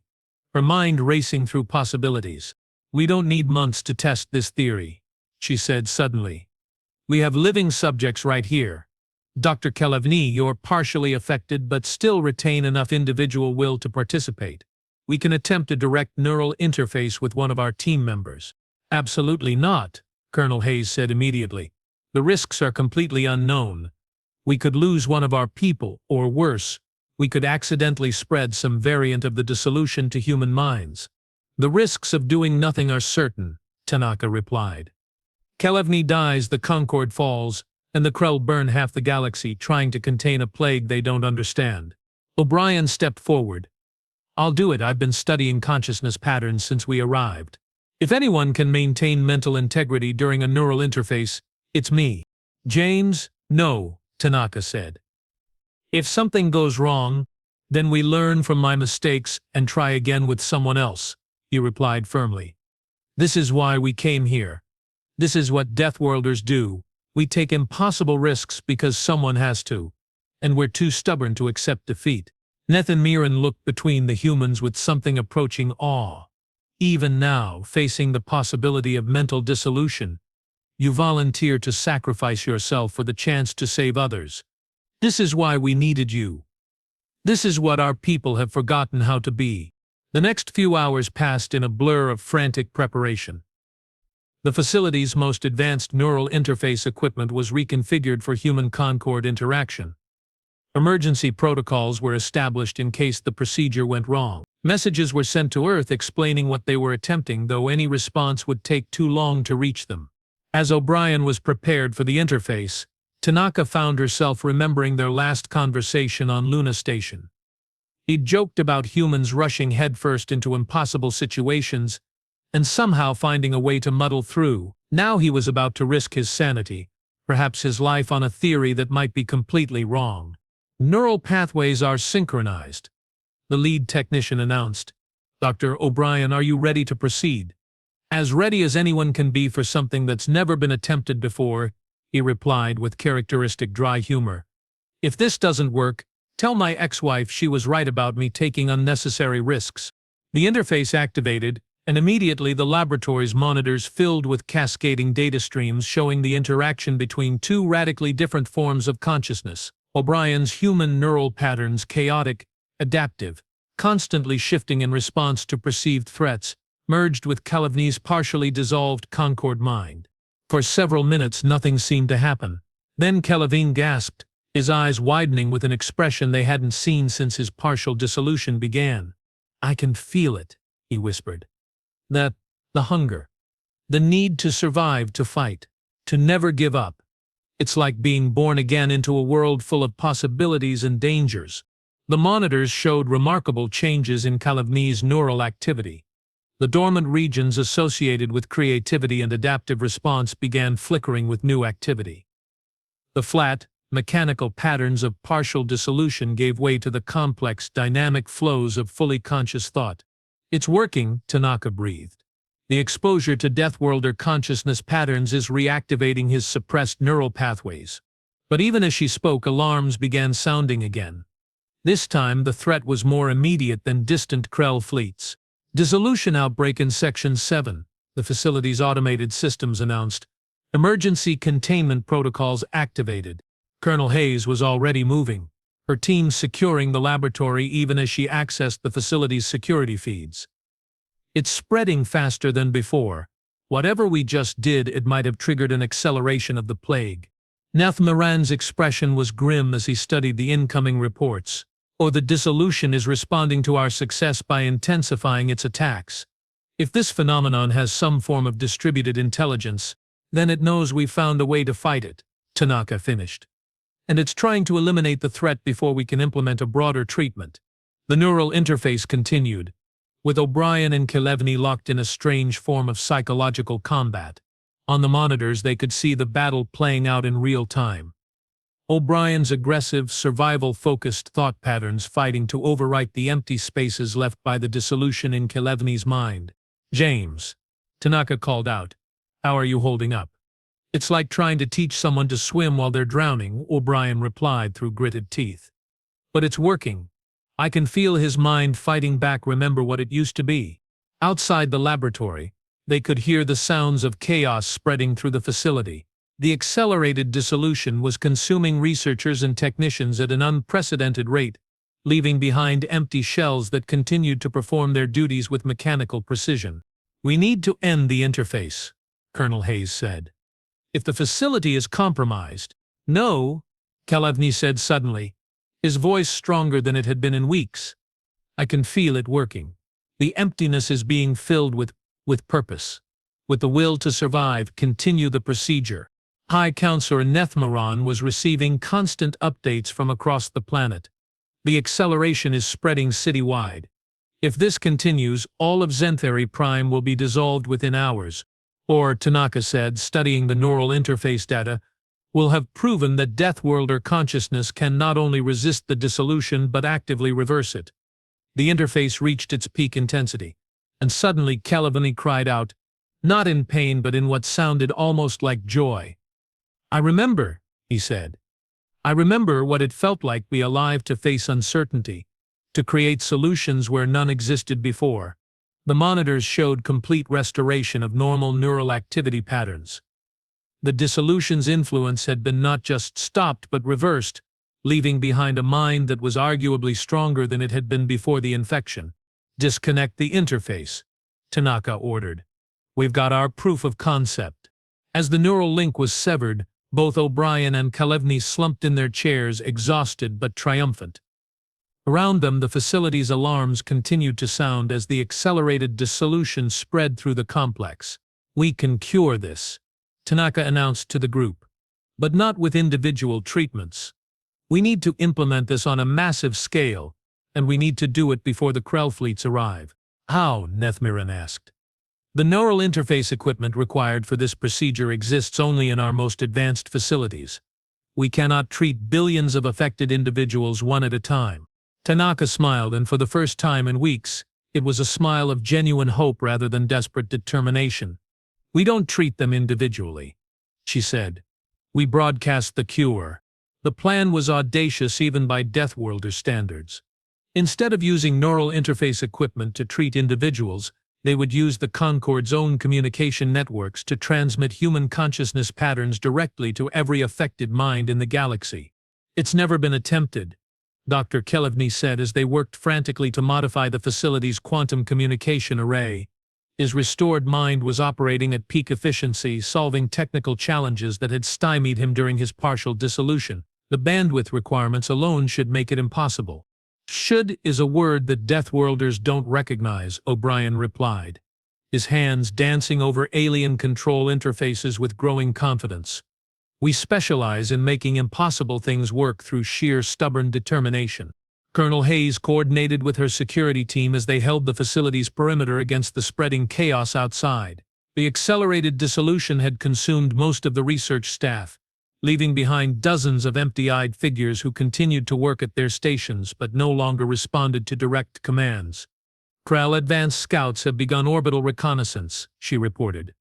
her mind racing through possibilities. We don't need months to test this theory, she said suddenly. We have living subjects right here. Dr. Kelevny, you're partially affected but still retain enough individual will to participate. We can attempt a direct neural interface with one of our team members. Absolutely not, Colonel Hayes said immediately. The risks are completely unknown. We could lose one of our people, or worse, we could accidentally spread some variant of the dissolution to human minds. The risks of doing nothing are certain, Tanaka replied. Kelevny dies, the Concord falls, and the Krell burn half the galaxy trying to contain a plague they don't understand. O'Brien stepped forward. I'll do it. I've been studying consciousness patterns since we arrived. If anyone can maintain mental integrity during a neural interface, it's me. James, no, Tanaka said. If something goes wrong, then we learn from my mistakes and try again with someone else, he replied firmly. This is why we came here. This is what Deathworlders do. We take impossible risks because someone has to, and we're too stubborn to accept defeat. Nethmiron looked between the humans with something approaching awe. Even now, facing the possibility of mental dissolution, you volunteer to sacrifice yourself for the chance to save others. This is why we needed you. This is what our people have forgotten how to be. The next few hours passed in a blur of frantic preparation. The facility's most advanced neural interface equipment was reconfigured for human-Concord interaction. Emergency protocols were established in case the procedure went wrong. Messages were sent to Earth explaining what they were attempting, though any response would take too long to reach them. As O'Brien was prepared for the interface, Tanaka found herself remembering their last conversation on Luna Station. He'd joked about humans rushing headfirst into impossible situations and somehow finding a way to muddle through. Now he was about to risk his sanity, perhaps his life, on a theory that might be completely wrong. Neural pathways are synchronized, the lead technician announced. Dr. O'Brien, are you ready to proceed? As ready as anyone can be for something that's never been attempted before, he replied with characteristic dry humor. If this doesn't work, tell my ex-wife she was right about me taking unnecessary risks. The interface activated, and immediately the laboratory's monitors filled with cascading data streams showing the interaction between two radically different forms of consciousness. O'Brien's human neural patterns, chaotic, adaptive, constantly shifting in response to perceived threats, merged with Kelevny's partially dissolved Concord mind. For several minutes nothing seemed to happen. Then Kelevny gasped, his eyes widening with an expression they hadn't seen since his partial dissolution began. I can feel it, he whispered. The hunger. The need to survive, to fight, to never give up. It's like being born again into a world full of possibilities and dangers. The monitors showed remarkable changes in Kelevny's neural activity. The dormant regions associated with creativity and adaptive response began flickering with new activity. The flat, mechanical patterns of partial dissolution gave way to the complex, dynamic flows of fully conscious thought. It's working, Tanaka breathed. The exposure to Deathworlder consciousness patterns is reactivating his suppressed neural pathways. But even as she spoke, alarms began sounding again. This time the threat was more immediate than distant Krell fleets. Dissolution outbreak in Section 7, the facility's automated systems announced. Emergency containment protocols activated. Colonel Hayes was already moving, her team securing the laboratory even as she accessed the facility's security feeds. It's spreading faster than before. Whatever we just did, it might have triggered an acceleration of the plague. Nathmaran's expression was grim as he studied the incoming reports. Or the dissolution is responding to our success by intensifying its attacks. If this phenomenon has some form of distributed intelligence, then it knows we've found a way to fight it, Tanaka finished. And it's trying to eliminate the threat before we can implement a broader treatment. The neural interface continued, with O'Brien and Kelevny locked in a strange form of psychological combat. On the monitors they could see the battle playing out in real time. O'Brien's aggressive, survival-focused thought patterns fighting to overwrite the empty spaces left by the dissolution in Kelevny's mind. "James," Tanaka called out, "how are you holding up?" "It's like trying to teach someone to swim while they're drowning," O'Brien replied through gritted teeth. "But it's working. I can feel his mind fighting back. Remember what it used to be." Outside the laboratory, they could hear the sounds of chaos spreading through the facility. The accelerated dissolution was consuming researchers and technicians at an unprecedented rate, leaving behind empty shells that continued to perform their duties with mechanical precision. "We need to end the interface," Colonel Hayes said. "If the facility is compromised—" "No," Kelevny said suddenly, his voice stronger than it had been in weeks. "I can feel it working. The emptiness is being filled with purpose. With the will to survive, continue the procedure." High Counselor Nethmaran was receiving constant updates from across the planet. "The acceleration is spreading citywide. If this continues, all of Zentheri Prime will be dissolved within hours. Or," Tanaka said, studying the neural interface data, "will have proven that Deathworlder consciousness can not only resist the dissolution but actively reverse it." The interface reached its peak intensity, and suddenly Kelevny cried out, not in pain but in what sounded almost like joy. "I remember," he said. "I remember what it felt like to be alive, to face uncertainty, to create solutions where none existed before." The monitors showed complete restoration of normal neural activity patterns. The dissolution's influence had been not just stopped but reversed, leaving behind a mind that was arguably stronger than it had been before the infection. "Disconnect the interface," Tanaka ordered. "We've got our proof of concept." As the neural link was severed, both O'Brien and Kelevny slumped in their chairs, exhausted but triumphant. Around them, the facility's alarms continued to sound as the accelerated dissolution spread through the complex. "We can cure this," Tanaka announced to the group. "But not with individual treatments. We need to implement this on a massive scale, and we need to do it before the Krell fleets arrive." "How?" Nethmaran asked. "The neural interface equipment required for this procedure exists only in our most advanced facilities. We cannot treat billions of affected individuals one at a time." Tanaka smiled, and for the first time in weeks, it was a smile of genuine hope rather than desperate determination. "We don't treat them individually," she said. "We broadcast the cure." The plan was audacious even by Deathworlder standards. Instead of using neural interface equipment to treat individuals, they would use the Concord's own communication networks to transmit human consciousness patterns directly to every affected mind in the galaxy. "It's never been attempted," Dr. Kelevny said as they worked frantically to modify the facility's quantum communication array. His restored mind was operating at peak efficiency, solving technical challenges that had stymied him during his partial dissolution. The bandwidth requirements alone should make it impossible. "Should is a word that Deathworlders don't recognize," O'Brien replied, his hands dancing over alien control interfaces with growing confidence. "We specialize in making impossible things work through sheer stubborn determination." Colonel Hayes coordinated with her security team as they held the facility's perimeter against the spreading chaos outside. The accelerated dissolution had consumed most of the research staff, leaving behind dozens of empty-eyed figures who continued to work at their stations but no longer responded to direct commands. "Krell advanced scouts have begun orbital reconnaissance," she reported.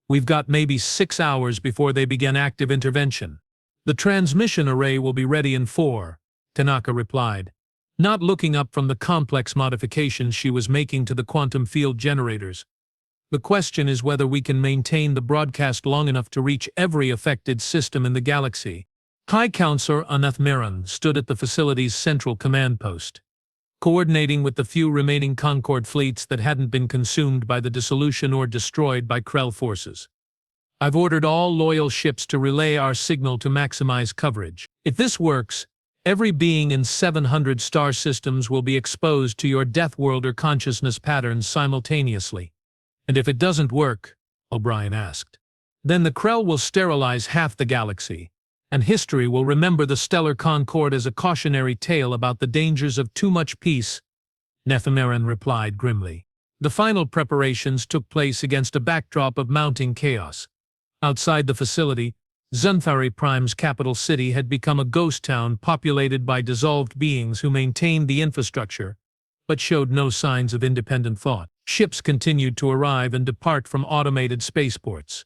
"We've got maybe 6 hours before they begin active intervention." "The transmission array will be ready in 4, Tanaka replied, not looking up from the complex modifications she was making to the quantum field generators. "The question is whether we can maintain the broadcast long enough to reach every affected system in the galaxy." High Counselor Anathmeron stood at the facility's central command post, coordinating with the few remaining Concord fleets that hadn't been consumed by the dissolution or destroyed by Krell forces. I've ordered all loyal ships to relay our signal to maximize coverage. If this works, every being in 700 star systems will be exposed to your Death Worlder consciousness patterns simultaneously. And if it doesn't work, O'Brien asked, then the Krell will sterilize half the galaxy, and history will remember the Stellar Concord as a cautionary tale about the dangers of too much peace, Nephmeron replied grimly. The final preparations took place against a backdrop of mounting chaos. Outside the facility, Xanthari Prime's capital city had become a ghost town populated by dissolved beings who maintained the infrastructure, but showed no signs of independent thought. Ships continued to arrive and depart from automated spaceports.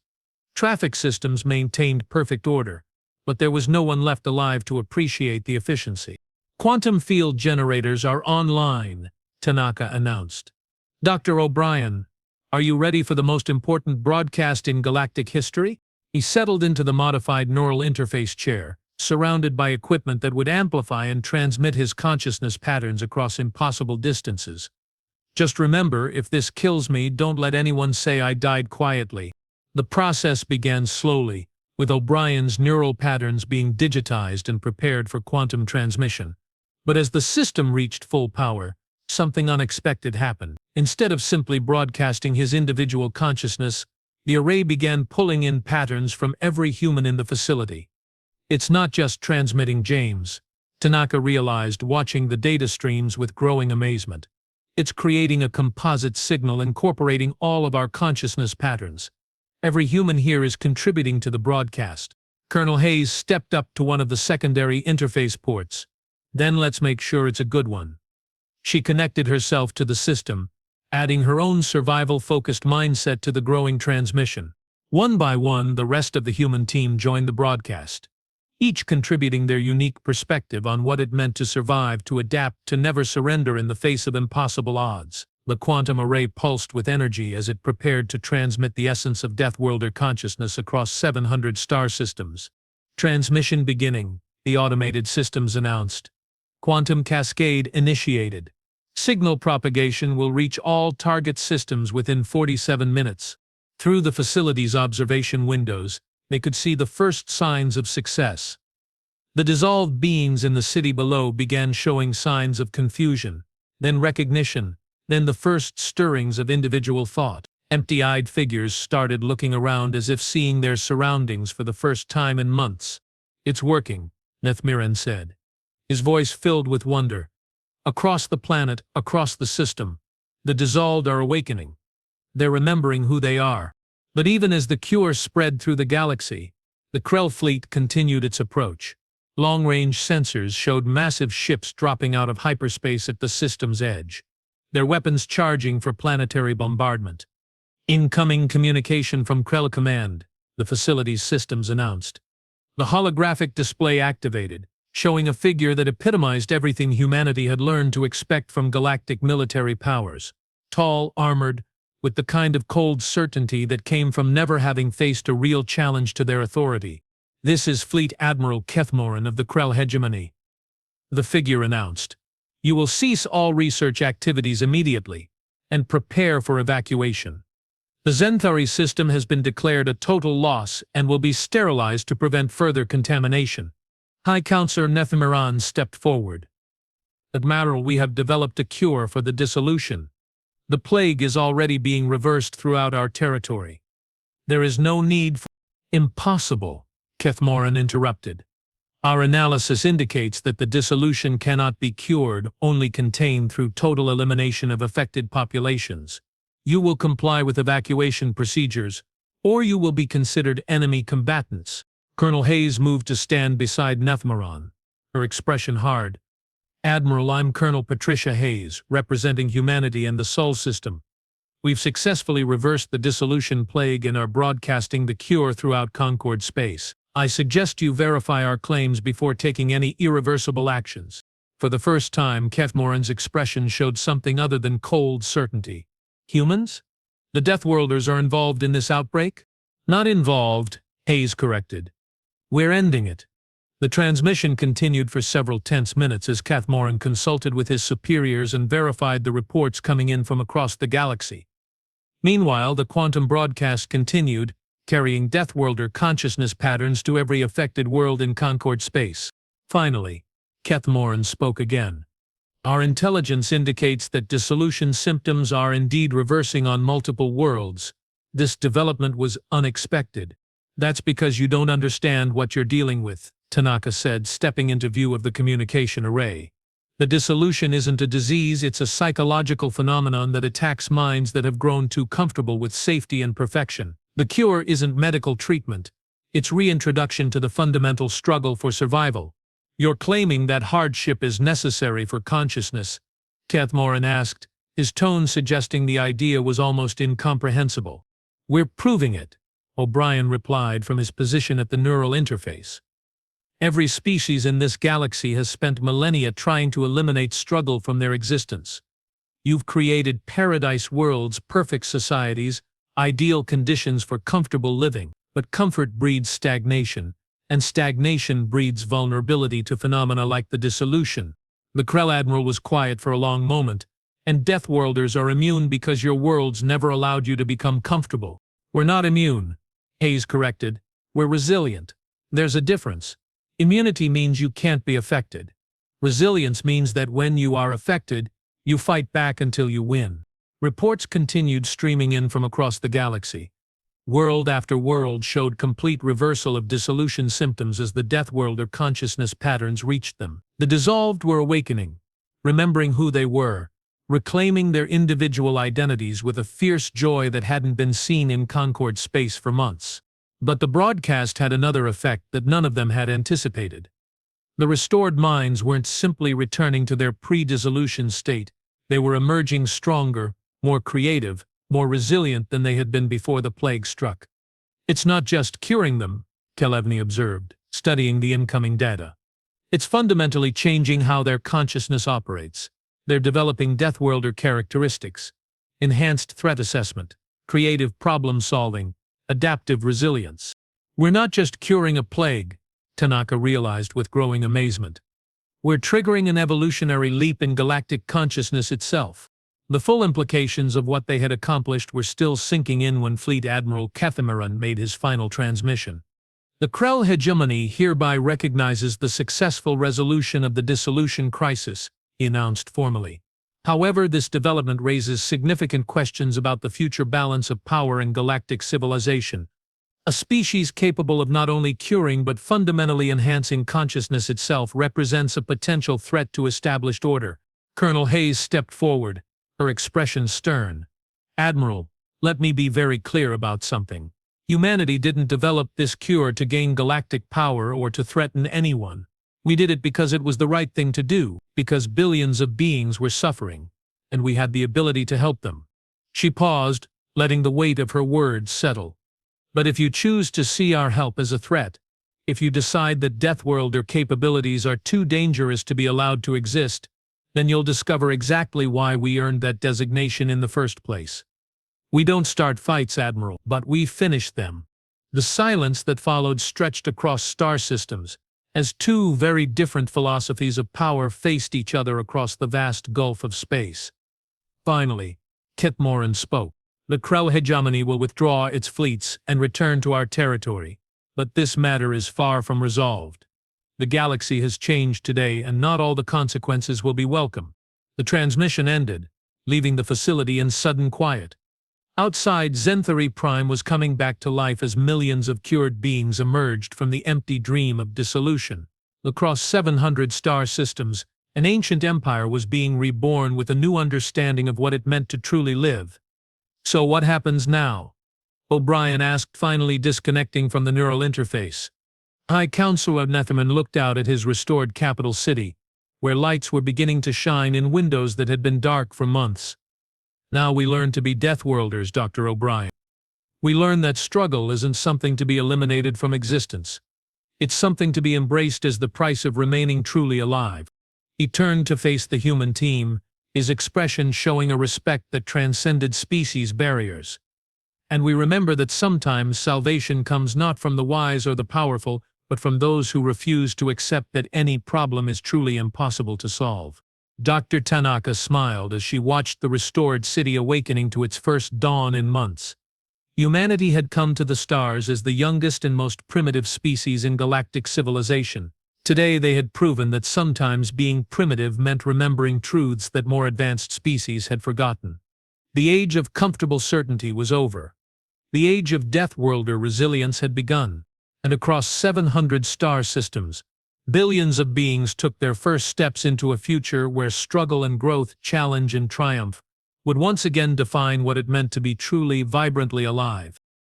Traffic systems maintained perfect order, but there was no one left alive to appreciate the efficiency. Quantum field generators are online, Tanaka announced. Dr. O'Brien, are you ready for the most important broadcast in galactic history? He settled into the modified neural interface chair, surrounded by equipment that would amplify and transmit his consciousness patterns across impossible distances. Just remember, if this kills me, don't let anyone say I died quietly. The process began slowly, with O'Brien's neural patterns being digitized and prepared for quantum transmission. But as the system reached full power, something unexpected happened. Instead of simply broadcasting his individual consciousness, the array began pulling in patterns from every human in the facility. It's not just transmitting James, Tanaka realized, watching the data streams with growing amazement. It's creating a composite signal incorporating all of our consciousness patterns. Every human here is contributing to the broadcast. Colonel Hayes stepped up to one of the secondary interface ports. Then let's make sure it's a good one. She connected herself to the system, adding her own survival-focused mindset to the growing transmission. One by one, the rest of the human team joined the broadcast, each contributing their unique perspective on what it meant to survive, to adapt, to never surrender in the face of impossible odds. The quantum array pulsed with energy as it prepared to transmit the essence of Death Worlder consciousness across 700 star systems. Transmission beginning, the automated systems announced. Quantum cascade initiated. Signal propagation will reach all target systems within 47 minutes. Through the facility's observation windows, they could see the first signs of success. The dissolved beings in the city below began showing signs of confusion, then recognition, then the first stirrings of individual thought. Empty-eyed figures started looking around as if seeing their surroundings for the first time in months. It's working, Nephmeron said, his voice filled with wonder. Across the planet, across the system, the dissolved are awakening. They're remembering who they are. But even as the cure spread through the galaxy, the Krell fleet continued its approach. Long-range sensors showed massive ships dropping out of hyperspace at the system's edge, their weapons charging for planetary bombardment. Incoming communication from Krell Command, the facility's systems announced. The holographic display activated, showing a figure that epitomized everything humanity had learned to expect from galactic military powers. Tall, armored, with the kind of cold certainty that came from never having faced a real challenge to their authority. This is Fleet Admiral Kethmoran of the Krell hegemony. The figure announced. You will cease all research activities immediately, and prepare for evacuation. The Xanthari system has been declared a total loss and will be sterilized to prevent further contamination. High Counselor Nephmeron stepped forward. Admiral, we have developed a cure for the dissolution. The plague is already being reversed throughout our territory. There is no need for— Impossible, Kethmoran interrupted. Our analysis indicates that the dissolution cannot be cured, only contained through total elimination of affected populations. You will comply with evacuation procedures, or you will be considered enemy combatants. Colonel Hayes moved to stand beside Nephmeron, her expression hard. Admiral, I'm Colonel Patricia Hayes, representing humanity and the Sol system. We've successfully reversed the dissolution plague and are broadcasting the cure throughout Concord space. I suggest you verify our claims before taking any irreversible actions. For the first time, Kethmoran's expression showed something other than cold certainty. Humans? The Death Worlders are involved in this outbreak? Not involved, Hayes corrected. We're ending it. The transmission continued for several tense minutes as Cathmoran consulted with his superiors and verified the reports coming in from across the galaxy. Meanwhile, the quantum broadcast continued, carrying Deathworlder consciousness patterns to every affected world in Concord space. Finally, Cathmoran spoke again. Our intelligence indicates that dissolution symptoms are indeed reversing on multiple worlds. This development was unexpected. That's because you don't understand what you're dealing with, Tanaka said, stepping into view of the communication array. The dissolution isn't a disease, it's a psychological phenomenon that attacks minds that have grown too comfortable with safety and perfection. The cure isn't medical treatment, it's reintroduction to the fundamental struggle for survival. You're claiming that hardship is necessary for consciousness? Cathmoran asked, his tone suggesting the idea was almost incomprehensible. We're proving it, O'Brien replied from his position at the neural interface. Every species in this galaxy has spent millennia trying to eliminate struggle from their existence. You've created paradise worlds, perfect societies, ideal conditions for comfortable living, but comfort breeds stagnation, and stagnation breeds vulnerability to phenomena like the dissolution. The Krell Admiral was quiet for a long moment, and Deathworlders are immune because your worlds never allowed you to become comfortable. We're not immune, Hayes corrected. We're resilient. There's a difference. Immunity means you can't be affected. Resilience means that when you are affected, you fight back until you win. Reports continued streaming in from across the galaxy. World after world showed complete reversal of dissolution symptoms as the Deathworlder consciousness patterns reached them. The dissolved were awakening, remembering who they were, reclaiming their individual identities with a fierce joy that hadn't been seen in Concord space for months. But the broadcast had another effect that none of them had anticipated. The restored minds weren't simply returning to their pre-dissolution state, they were emerging stronger, more creative, more resilient than they had been before the plague struck. It's not just curing them, Kelevny observed, studying the incoming data. It's fundamentally changing how their consciousness operates. They're developing Deathworlder characteristics, enhanced threat assessment, creative problem-solving, adaptive resilience. We're not just curing a plague, Tanaka realized with growing amazement. We're triggering an evolutionary leap in galactic consciousness itself. The full implications of what they had accomplished were still sinking in when Fleet Admiral Cathmoran made his final transmission. The Krell hegemony hereby recognizes the successful resolution of the dissolution crisis, he announced formally. However, this development raises significant questions about the future balance of power in galactic civilization. A species capable of not only curing but fundamentally enhancing consciousness itself represents a potential threat to established order. Colonel Hayes stepped forward, her expression stern. Admiral, let me be very clear about something. Humanity didn't develop this cure to gain galactic power or to threaten anyone. We did it because it was the right thing to do, because billions of beings were suffering, and we had the ability to help them. She paused, letting the weight of her words settle. But if you choose to see our help as a threat, if you decide that Deathworlder capabilities are too dangerous to be allowed to exist, then you'll discover exactly why we earned that designation in the first place. We don't start fights, Admiral, but we finish them. The silence that followed stretched across star systems, as two very different philosophies of power faced each other across the vast gulf of space. Finally, Cathmoran spoke. The Krell hegemony will withdraw its fleets and return to our territory, but this matter is far from resolved. The galaxy has changed today, and not all the consequences will be welcome. The transmission ended, leaving the facility in sudden quiet. Outside, Zenthari Prime was coming back to life as millions of cured beings emerged from the empty dream of dissolution. Across 700 star systems, an ancient empire was being reborn with a new understanding of what it meant to truly live. So what happens now? O'Brien asked, finally disconnecting from the neural interface. High Counselor Netherman looked out at his restored capital city, where lights were beginning to shine in windows that had been dark for months. Now we learn to be Deathworlders, Dr. O'Brien. We learn that struggle isn't something to be eliminated from existence. It's something to be embraced as the price of remaining truly alive. He turned to face the human team, his expression showing a respect that transcended species barriers. And we remember that sometimes salvation comes not from the wise or the powerful, but from those who refuse to accept that any problem is truly impossible to solve. Dr. Tanaka smiled as she watched the restored city awakening to its first dawn in months. Humanity had come to the stars as the youngest and most primitive species in galactic civilization. Today they had proven that sometimes being primitive meant remembering truths that more advanced species had forgotten. The age of comfortable certainty was over. The age of Deathworlder resilience had begun, and across 700 star systems, billions of beings took their first steps into a future where struggle and growth, challenge and triumph, would once again define what it meant to be truly, vibrantly alive.